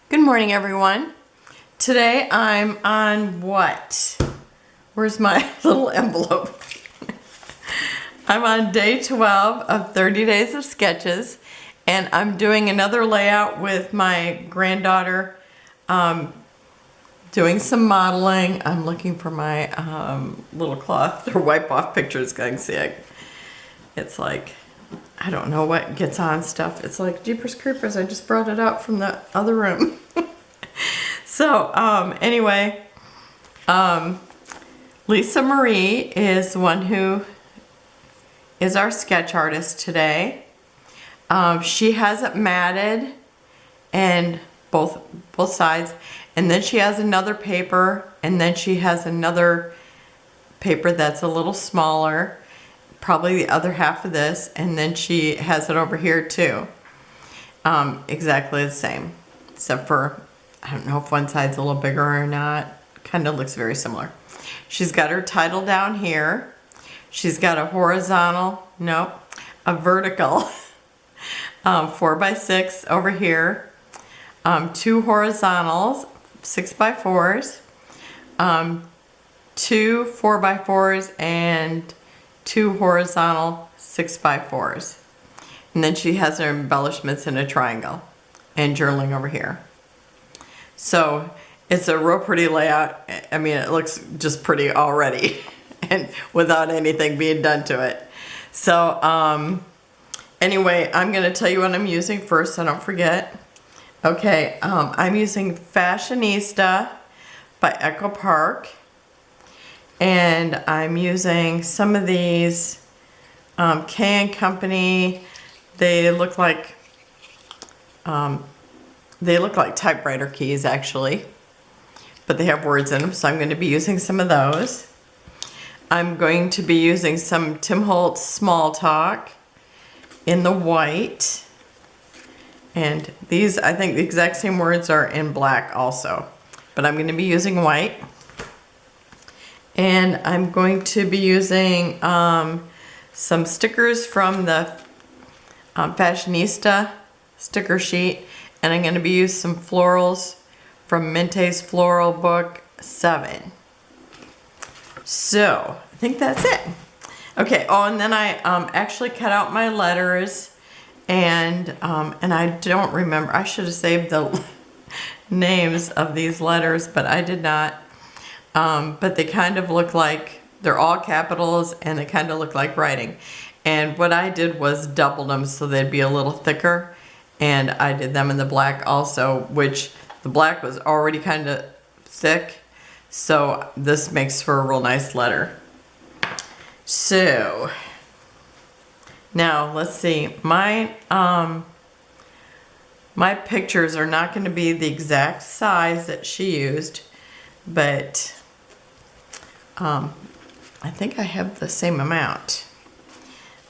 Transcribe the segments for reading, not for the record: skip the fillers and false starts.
Good morning, everyone. Today I'm on what? Where's my little envelope? I'm on day 12 of 30 days of sketches, and I'm doing another layout with my granddaughter, doing some modeling. I'm looking for my little cloth or wipe off pictures. I can see it's like, I don't know what gets on stuff. It's like Jeepers Creepers. I just brought it out from the other room. So anyway, Lisa Marie is the one who is our sketch artist today. She has it matted and both sides, and then she has another paper, and then she has another paper that's a little smaller, probably the other half of this, and then she has it over here too. Exactly the same, except for I don't know if one side's a little bigger or not. Kind of looks very similar. She's got her title down here. She's got a horizontal, no, a vertical 4x6 over here. Two horizontals, 6x4s, two 4x4s, and two horizontal 6x4s. And then she has her embellishments in a triangle and journaling over here. So it's a real pretty layout. I mean, it looks just pretty already and without anything being done to it. So anyway, I'm going to tell you what I'm using first so I don't forget. Okay, I'm using Fashionista by Echo Park. And I'm using some of these K&Company. They look like typewriter keys actually, but they have words in them, so I'm going to be using some of those. I'm going to be using some Tim Holtz Small Talk in the white, and these, I think the exact same words are in black also, but I'm going to be using white. And I'm going to be using some stickers from the Fashionista sticker sheet, and I'm going to be using some florals from Mintay's Floral Book 7. So I think that's it. Okay. Oh, and then I actually cut out my letters, and I don't remember. I should have saved the names of these letters, but I did not. But they kind of look like, they're all capitals, and they kind of look like writing. And what I did was doubled them so they'd be a little thicker. And I did them in the black also, which the black was already kind of thick. So this makes for a real nice letter. So now let's see. My pictures are not going to be the exact size that she used, but I think I have the same amount.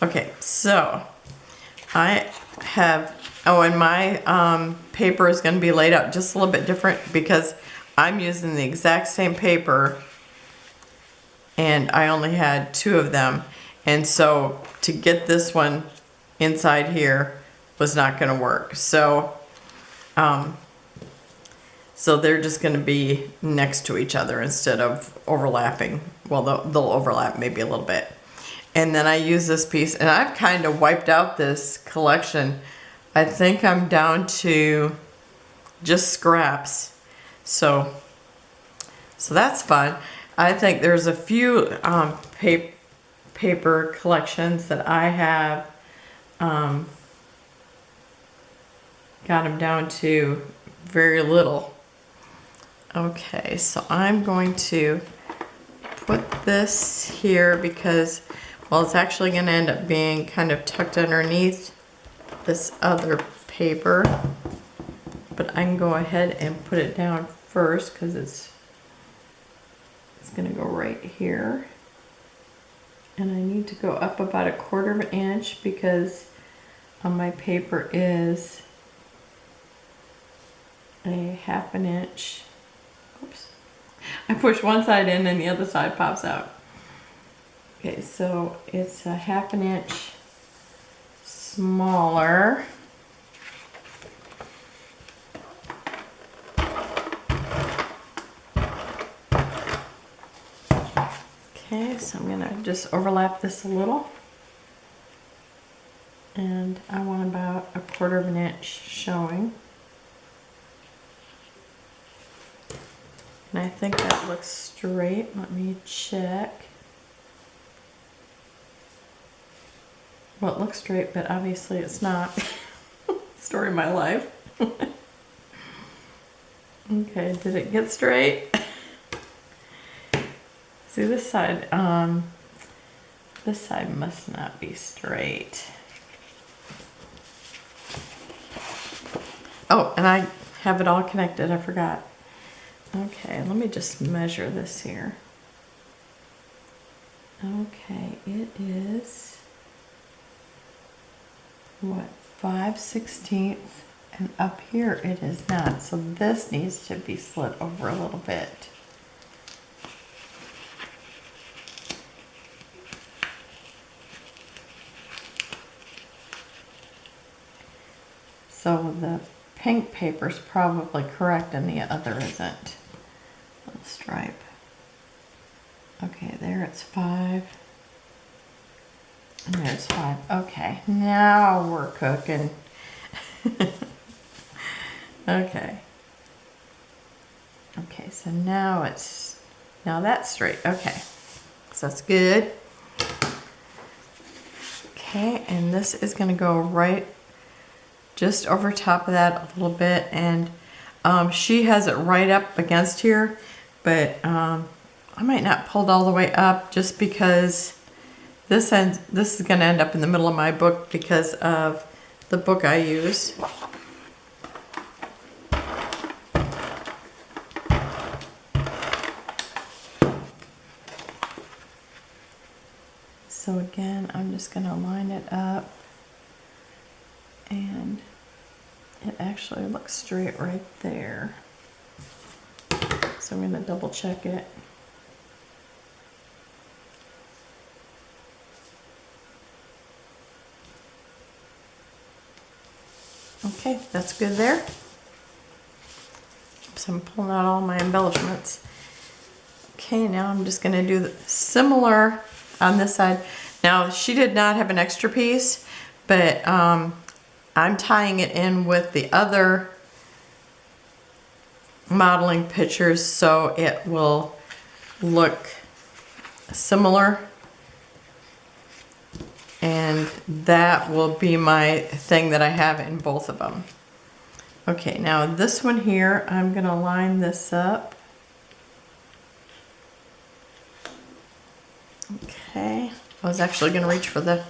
Okay, so I have, and my paper is going to be laid out just a little bit different because I'm using the exact same paper and I only had two of them. And so to get this one inside here was not going to work. So they're just going to be next to each other instead of overlapping. Well, they'll overlap maybe a little bit. And then I use this piece, and I've kind of wiped out this collection. I think I'm down to just scraps. So that's fun. I think there's a few paper collections that I have got them down to very little. Okay, so I'm going to put this here because, well, it's actually going to end up being kind of tucked underneath this other paper. But I can go ahead and put it down first because it's going to go right here. And I need to go up about 1/4 inch because my paper is a 1/2 inch. Oops. I push one side in and the other side pops out. Okay, so it's a 1/2 inch smaller. Okay, so I'm gonna just overlap this a little. And I want about 1/4 of an inch showing. And I think that looks straight. Let me check. Well, it looks straight, but obviously it's not. Story of my life. Okay, did it get straight? See this side must not be straight. Oh, and I have it all connected, I forgot. Okay, let me just measure this here. Okay, it is, what, 5/16, and up here it is not. So this needs to be slit over a little bit. So the pink paper's probably correct and the other isn't. Little stripe. Okay, there it's 5. And there's 5. Okay, now we're cooking. Okay. Okay, so now that's straight. Okay, so that's good. Okay, and this is gonna go right just over top of that a little bit, and she has it right up against here, but I might not pull it all the way up just because this is going to end up in the middle of my book because of the book I use. So again, I'm just going to line it up, and it actually looks straight right there. So I'm going to double check it. Okay, that's good there. So I'm pulling out all my embellishments. Okay, now I'm just going to do similar on this side. Now, she did not have an extra piece, but I'm tying it in with the other modeling pictures so it will look similar, and that will be my thing that I have in both of them. Okay, now this one here, I'm gonna line this up. Okay, I was actually gonna reach for the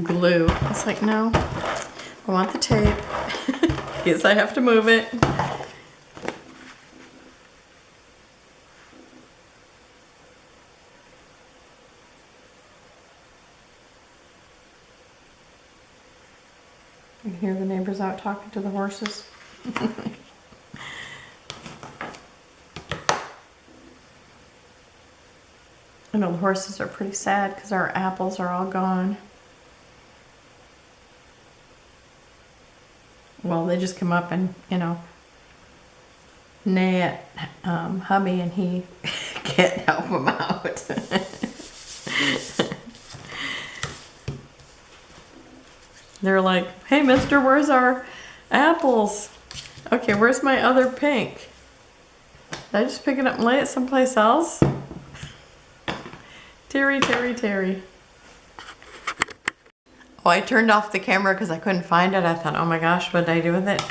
glue. I was like, no, I want the tape. Yes, I have to move it. You can hear the neighbors out talking to the horses. I know the horses are pretty sad because our apples are all gone. Well, they just come up and, you know, neigh at hubby, and he can't help them out. They're like, hey mister, where's our apples? Okay, where's my other pink? Did I just pick it up and lay it someplace else? Terry, Terry, Terry. Oh, I turned off the camera because I couldn't find it. I thought, oh my gosh, what did I do with it?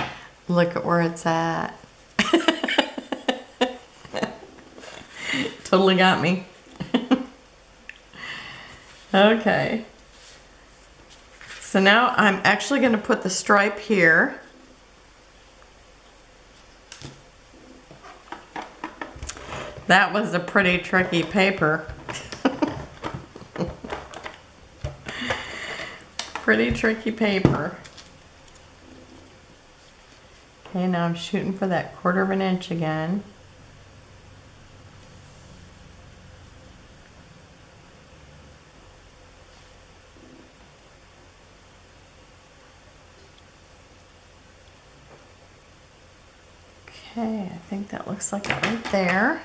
Look at where it's at. Totally got me. Okay. So now I'm actually going to put the stripe here. That was a pretty tricky paper. Pretty tricky paper. Okay, now I'm shooting for that 1/4 of an inch again. Okay, I think that looks like it right there.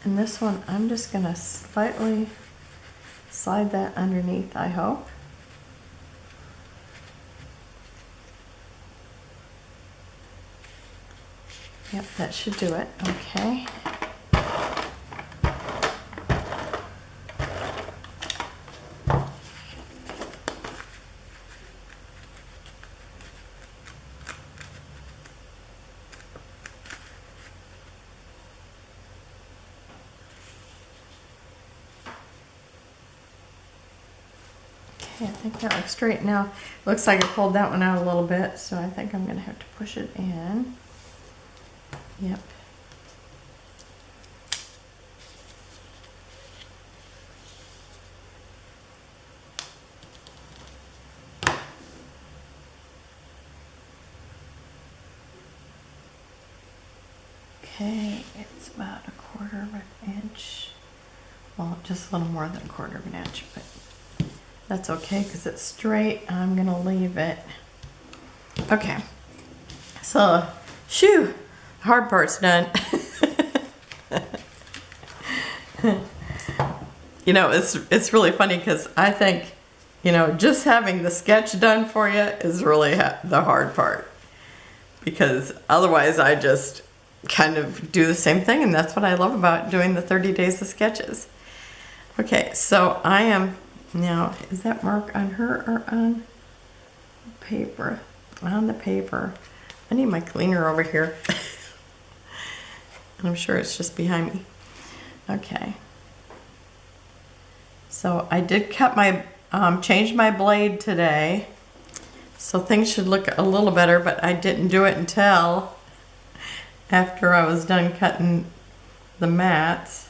And this one, I'm just gonna slightly slide that underneath, I hope. Yep, that should do it. Okay. Okay, I think that looks straight now. Looks like I pulled that one out a little bit, so I think I'm gonna have to push it in. Yep. Okay, it's about 1/4 of an inch. Well, just a little more than 1/4 of an inch, but that's okay because it's straight. I'm gonna leave it. Okay, so, shoo, hard part's done. You know, it's really funny because I think, you know, just having the sketch done for you is really the hard part, because otherwise I just kind of do the same thing, and that's what I love about doing the 30 days of sketches. Okay, so I am now, is that mark on her or on paper? On the paper. I need my cleaner over here. I'm sure it's just behind me. Okay. So I did cut my, changed my blade today. So things should look a little better, but I didn't do it until after I was done cutting the mats.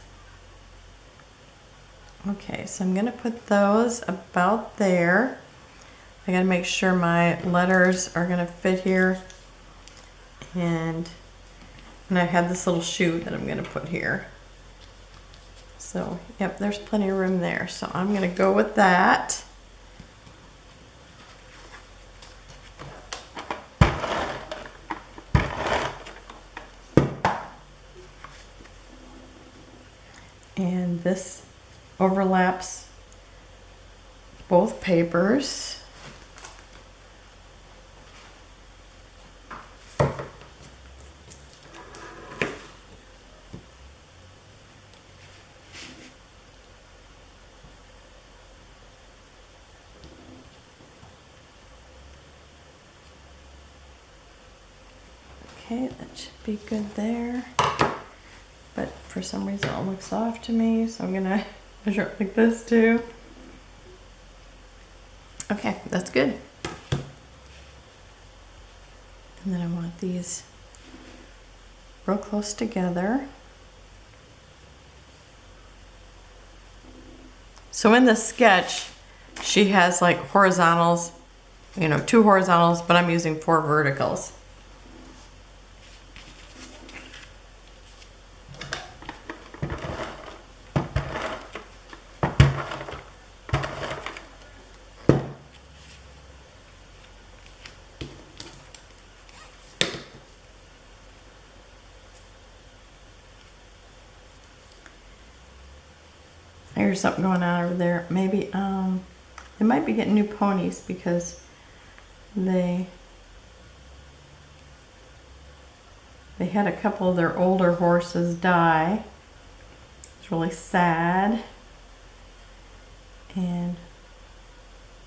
Okay, so I'm gonna put those about there. I gotta make sure my letters are gonna fit here. And I have this little shoe that I'm gonna put here. So, yep, there's plenty of room there. So I'm gonna go with that. And this overlaps both papers. Okay, that should be good there. But for some reason it looks off to me, so I'm gonna measure it like this too. Okay, that's good. And then I want these real close together. So in the sketch, she has like horizontals, you know, 2 horizontals, but I'm using 4 verticals. There's something going on over there. Maybe they might be getting new ponies because they had a couple of their older horses die. It's really sad. And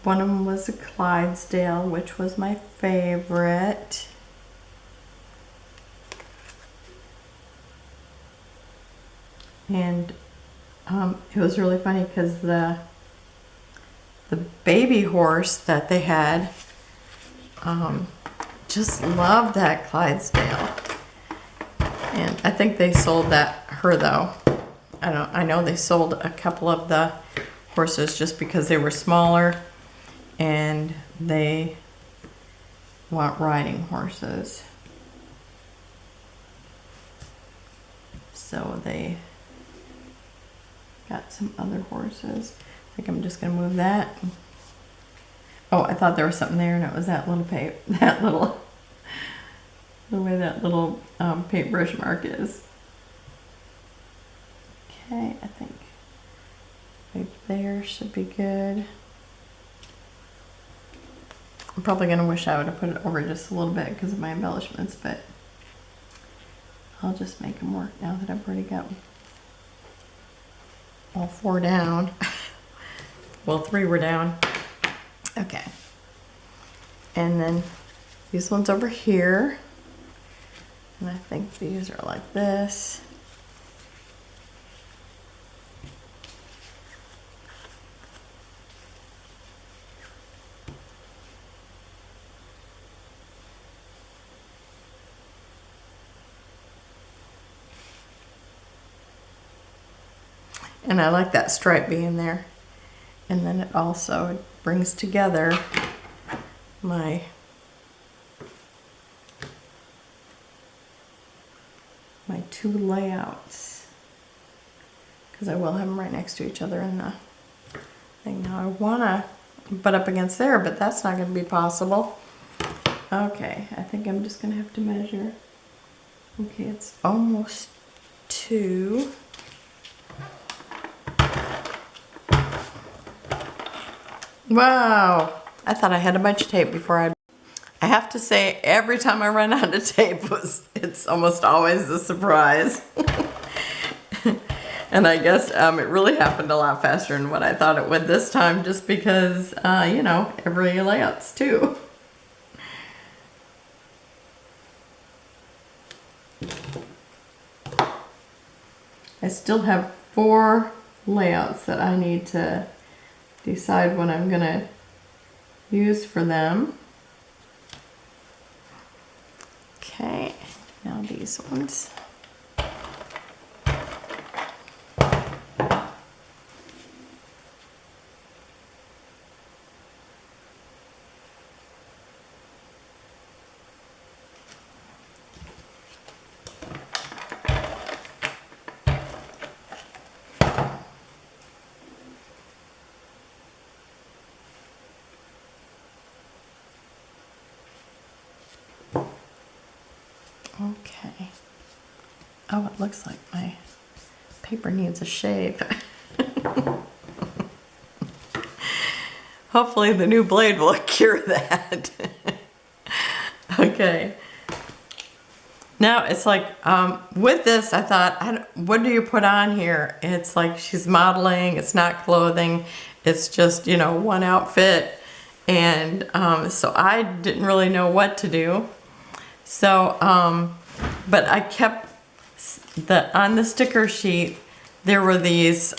one of them was a Clydesdale, which was my favorite. And it was really funny because the baby horse that they had just loved that Clydesdale, and I think they sold her though. I know they sold a couple of the horses just because they were smaller and they want riding horses, so they got some other horses. I think I'm just gonna move that. Oh, I thought there was something there, and it was that little the way that little paintbrush mark is. Okay, I think right there should be good. I'm probably gonna wish I would have put it over just a little bit because of my embellishments, but I'll just make them work now that I've already got all 4 down. Well, 3 were down. Okay. And then these ones over here. And I think these are like this. And I like that stripe being there. And then it also brings together my two layouts, because I will have them right next to each other in the thing. Now I want to butt up against there, but that's not going to be possible. Okay, I think I'm just going to have to measure. Okay, it's almost 2. Wow, I thought I had a bunch of tape before I have to say, every time I run out of tape, it's almost always a surprise. And I guess it really happened a lot faster than what I thought it would this time, just because, you know, every layout's 2. I still have 4 layouts that I need to decide what I'm gonna use for them. Okay, now these ones. Okay. Oh, it looks like my paper needs a shave. Hopefully the new blade will cure that. Okay. Now it's like, with this, I thought, what do you put on here? It's like she's modeling, it's not clothing, it's just, you know, one outfit. And so I didn't really know what to do. So, but I kept on the sticker sheet, there were these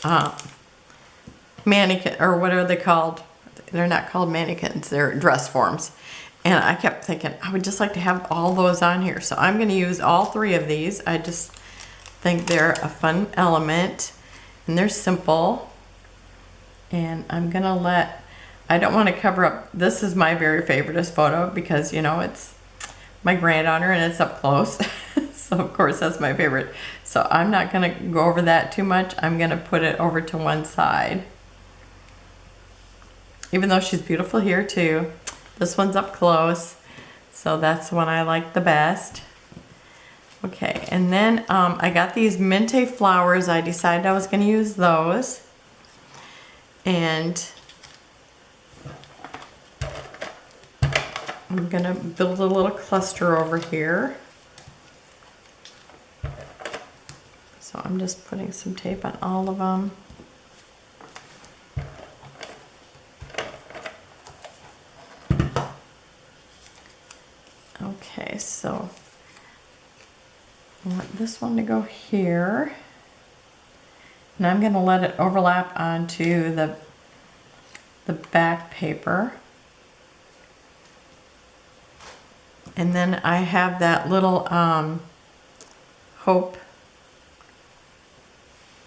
mannequin, or what are they called? They're not called mannequins, they're dress forms. And I kept thinking, I would just like to have all those on here. So I'm gonna use all 3 of these. I just think they're a fun element and they're simple. And I'm gonna I don't wanna cover up, this is my very favoriteest photo because, you know, it's my granddaughter and it's up close. So of course that's my favorite. So I'm not gonna go over that too much. I'm gonna put it over to one side. Even though she's beautiful here too. This one's up close. So that's the one I like the best. Okay, and then I got these Mintay flowers. I decided I was gonna use those. And I'm gonna build a little cluster over here. So I'm just putting some tape on all of them. Okay, so I want this one to go here. And I'm gonna let it overlap onto the back paper. And then I have that little hope,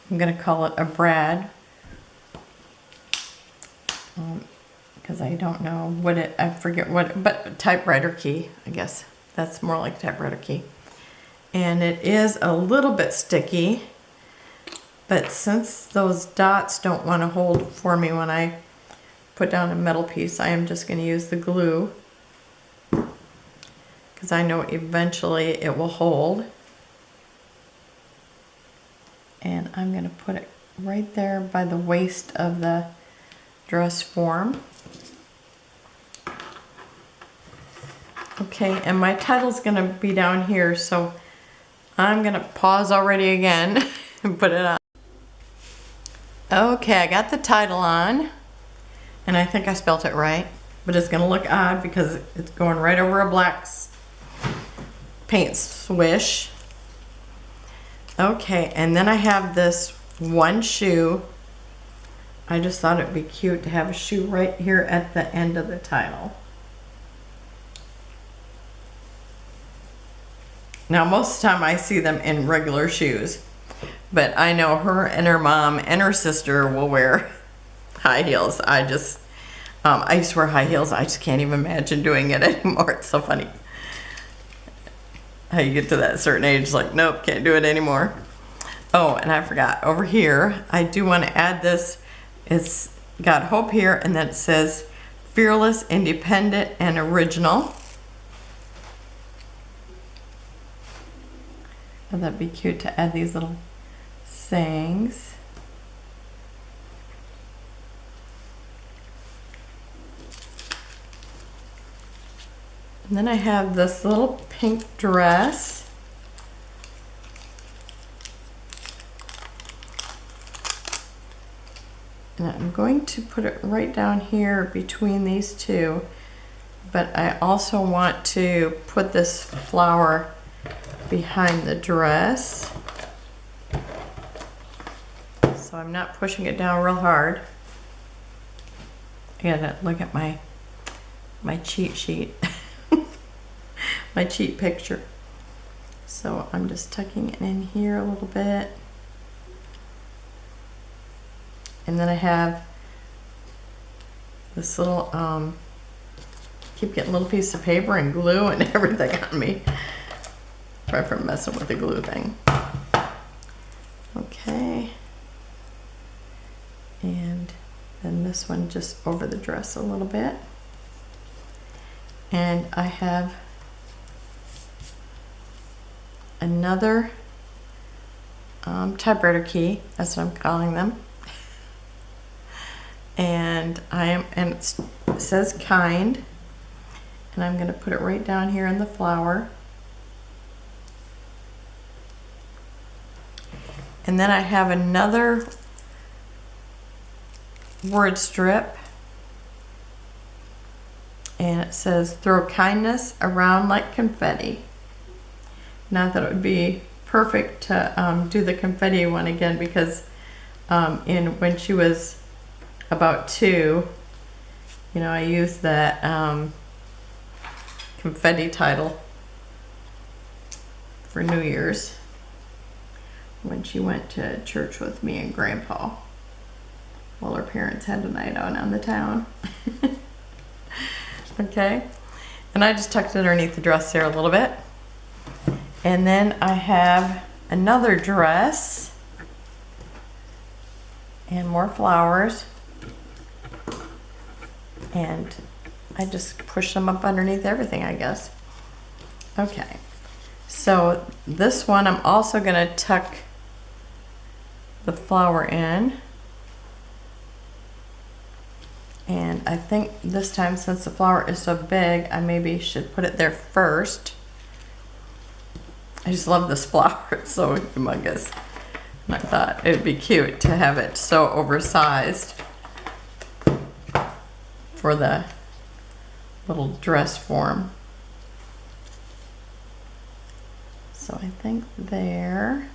I'm gonna call it a brad, because I don't know what I forget what, but typewriter key, I guess. That's more like typewriter key. And it is a little bit sticky, but since those dots don't want to hold for me when I put down a metal piece, I am just gonna use the glue, because I know eventually it will hold. And I'm going to put it right there by the waist of the dress form. Okay, and my title's going to be down here, so I'm going to pause already again and put it on. Okay, I got the title on, and I think I spelt it right, but it's going to look odd because it's going right over a black paint swish. Okay, and then I have this one shoe. I just thought it'd be cute to have a shoe right here at the end of the title. Now, most of the time I see them in regular shoes, but I know her and her mom and her sister will wear high heels. I used to wear high heels. I just can't even imagine doing it anymore. It's so funny how you get to that certain age, like, nope, can't do it anymore. Oh, and I forgot, over here, I do want to add this. It's got hope here, and then it says fearless, independent, and original. Oh, that'd be cute to add these little sayings. And then I have this little pink dress. And I'm going to put it right down here between these two, but I also want to put this flower behind the dress. So I'm not pushing it down real hard. I gotta look at my cheat sheet, my cheat picture. So I'm just tucking it in here a little bit. And then I have this little, keep getting a little piece of paper and glue and everything on me. Sorry for messing with the glue thing. Okay. And then this one just over the dress a little bit. And I have another typewriter key, that's what I'm calling them. And it says kind, and I'm going to put it right down here in the flower. And then I have another word strip, and it says throw kindness around like confetti. Not that it would be perfect to do the confetti one again, because when she was about 2, you know, I used that confetti title for New Year's when she went to church with me and Grandpa while her parents had a night out on the town. Okay, and I just tucked it underneath the dress there a little bit. And then I have another dress and more flowers. And I just push them up underneath everything, I guess. Okay, so this one I'm also gonna tuck the flower in. And I think this time, since the flower is so big, I maybe should put it there first. I just love this flower, it's so humongous. And I thought it'd be cute to have it so oversized for the little dress form. So I think there.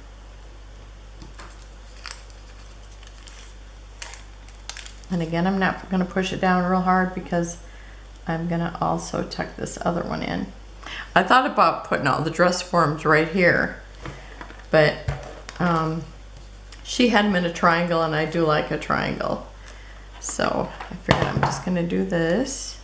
And again, I'm not going to push it down real hard because I'm going to also tuck this other one in. I thought about putting all the dress forms right here, but she had them in a triangle, and I do like a triangle. So I figured I'm just going to do this.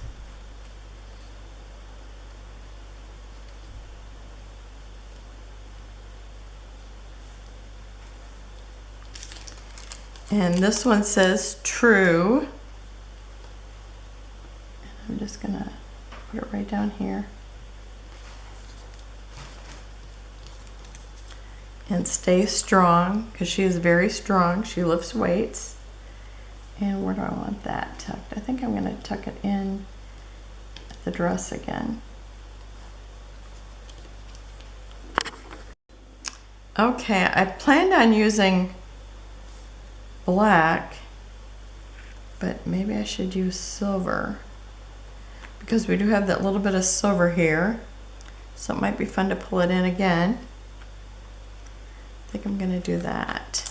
And this one says true. And I'm just gonna put it right down here. and stay strong, because she is very strong. She lifts weights. And where do I want that tucked? I think I'm going to tuck it in the dress again. Okay, I planned on using black, but maybe I should use silver, because we do have that little bit of silver here, so it might be fun to pull it in again. I think I'm going to do that.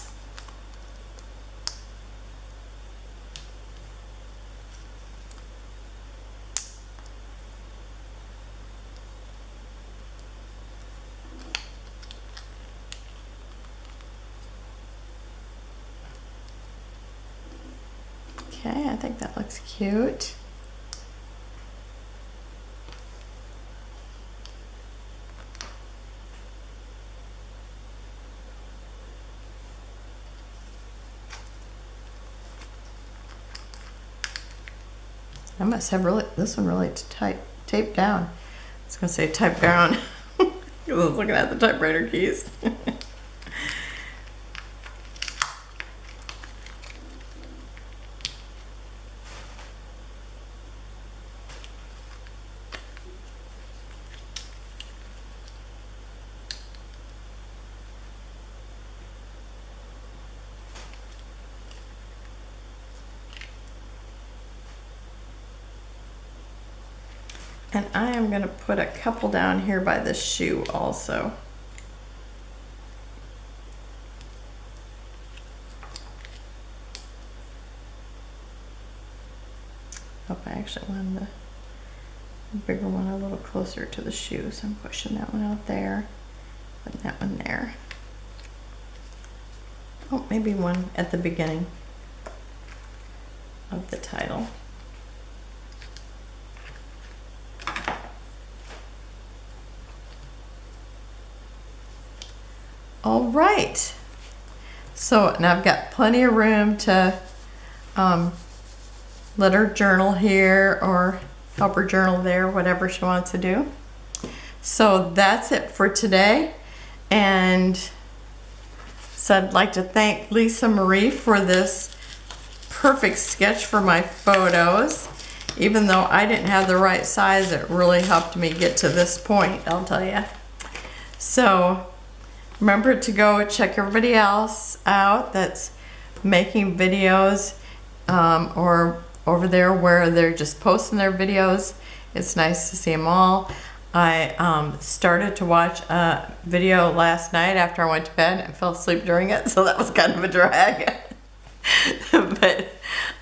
Okay, I think that looks cute. I must have this one really taped down. I was going to say type down because I was looking at the typewriter keys. And I am going to put a couple down here by the shoe also. Oh, I actually wanted the bigger one a little closer to the shoe, so I'm pushing that one out there, putting that one there. Oh, maybe one at the beginning of the title. All right, so now I've got plenty of room to let her journal here or help her journal there, whatever she wants to do. So that's it for today. And so I'd like to thank Lisa Marie for this perfect sketch for my photos. Even though I didn't have the right size, it really helped me get to this point, I'll tell you. So remember to go check everybody else out that's making videos or over there where they're just posting their videos. It's nice to see them all. I started to watch a video last night after I went to bed and fell asleep during it, so that was kind of a drag. But,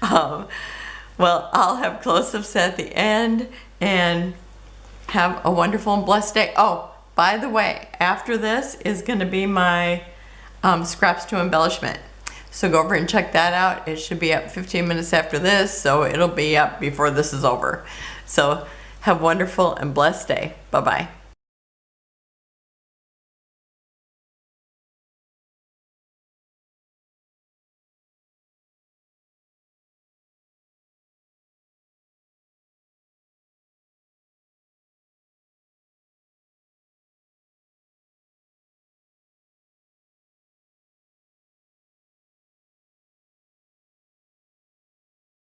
well, I'll have close-ups at the end, and have a wonderful and blessed day. Oh, by the way, after this is going to be my scraps to embellishment. So go over and check that out. It should be up 15 minutes after this, so it'll be up before this is over. So have a wonderful and blessed day. Bye-bye.